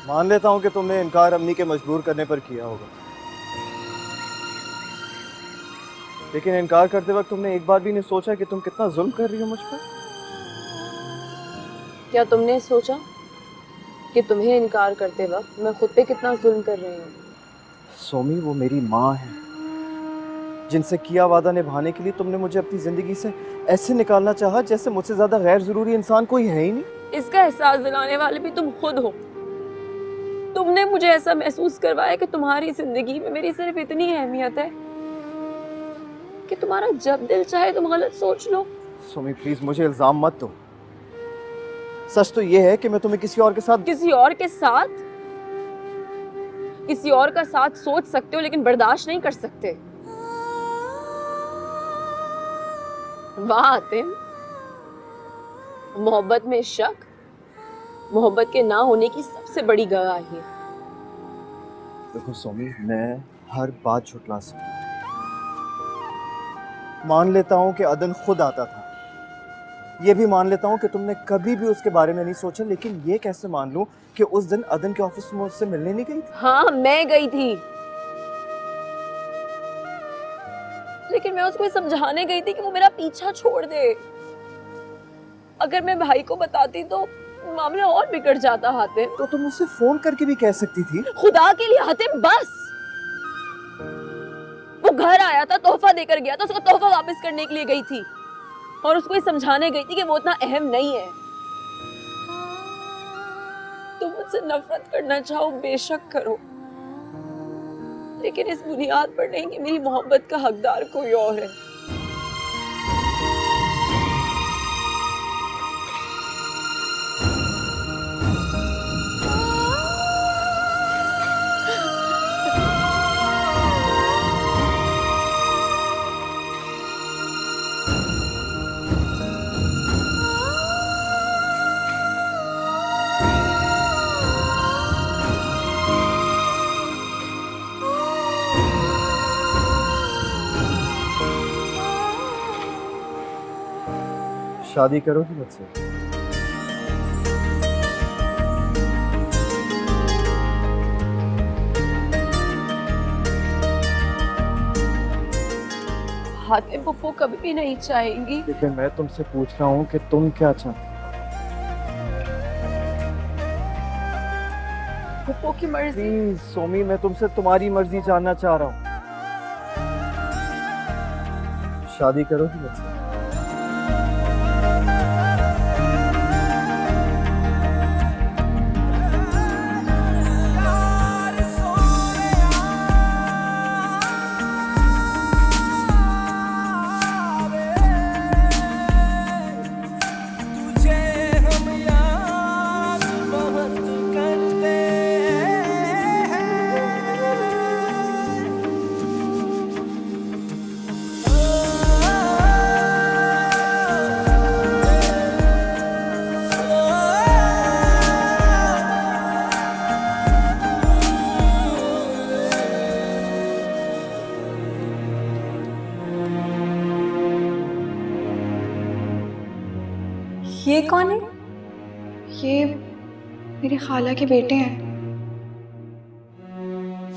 मान लेता हूँ कि तुमने इनकार अम्मी के मजबूर करने पर किया होगा, लेकिन इनकार करते वक्त तुमने एक बार भी नहीं सोचा कि तुम कितना जुल्म कर रही हो मुझ पर? क्या तुमने सोचा कि तुम्हें इनकार करते वक्त मैं खुद पे कितना जुल्म कर रही हूँ? सोमी, वो मेरी माँ है जिनसे किया वादा निभाने के लिए तुमने मुझे अपनी जिंदगी से ऐसे निकालना चाहा जैसे मुझसे ज्यादा गैर जरूरी इंसान कोई है ही नहीं। इसका एहसास दिलाने वाले भी तुम खुद हो। तुमने मुझे ऐसा महसूस करवाया कि तुम्हारी जिंदगी में मेरी सिर्फ इतनी अहमियत है कि तुम्हारा जब दिल चाहे तुम गलत सोच लो। सोमी प्लीज मुझे इल्जाम मत दो। सच तो ये है कि मैं तुम्हें किसी और के साथ किसी और के साथ, किसी और का साथ सोच सकते हो लेकिन बर्दाश्त नहीं कर सकते। वाह आतिम, मोहब्बत में शक मोहब्बत के ना होने की सबसे बड़ी गवाही है। देखो सोमी, मैं हर बात झुटला सकता हूँ। मान लेता हूँ कि अदन खुद आता था, ये भी मान लेता हूँ कि तुमने कभी भी उसके बारे में नहीं सोचा, लेकिन ये कैसे मान लूं कि उस दिन अदन के ऑफिस में उससे मिलने नहीं गई थी? हाँ, मैं गई थी, लेकिन मैं उसको समझाने गई थी कि वो मेरा पीछा छोड़ दे। अगर मैं भाई को बताती तो मामला और बिगड़ जाता। हातिम, तो तुम उसे फोन करके भी कह सकती थी। खुदा के लिए हातिम, बस। वो घर आया था, तोहफा देकर गया था, उसका तोहफा वापस करने के लिए गई थी और उसको ये समझाने गई थी कि वो इतना अहम नहीं है। तुम मुझसे नफरत करना चाहो बेशक करो, लेकिन इस बुनियाद पर नहीं कि मेरी मोहब्बत का हकदार कोई और है। शादी करोगी मुझसे? हातिम, पप्पू कभी भी नहीं चाहेंगी। लेकिन मैं तुमसे पूछ रहा हूँ कि तुम क्या चाहती? पप्पू की मर्जी। प्लीज सोमी, मैं तुमसे तुम्हारी मर्जी जानना चाह रहा हूँ। शादी करोगी मुझसे? ये कौन है? ये मेरी खाला के बेटे हैं।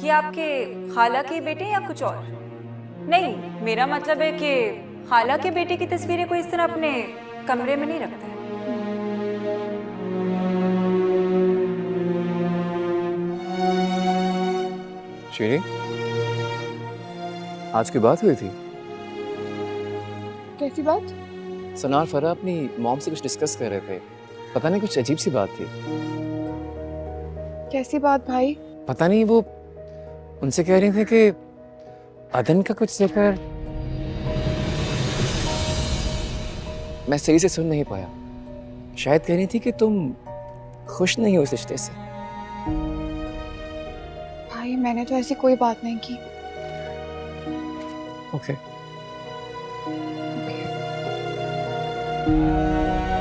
ये आपके खाला के बेटे या कुछ और? नहीं, मेरा मतलब है कि खाला के बेटे की तस्वीरें कोई इस तरह अपने कमरे में नहीं रखता है। शीरी, आज की बात हुई थी? कैसी बात? सनार फरा अपनी मॉम से कुछ डिस्कस कर रहे थे। पता नहीं, कुछ अजीब सी बात थी। कैसी बात भाई? पता नहीं, वो उनसे कह रहे थे कि अदन का कुछ जिक्र मैं सही से सुन नहीं पाया। शायद कह रही थी कि तुम खुश नहीं हो इस रिश्ते से। भाई मैंने तो ऐसी कोई बात नहीं की। ओके। Okay.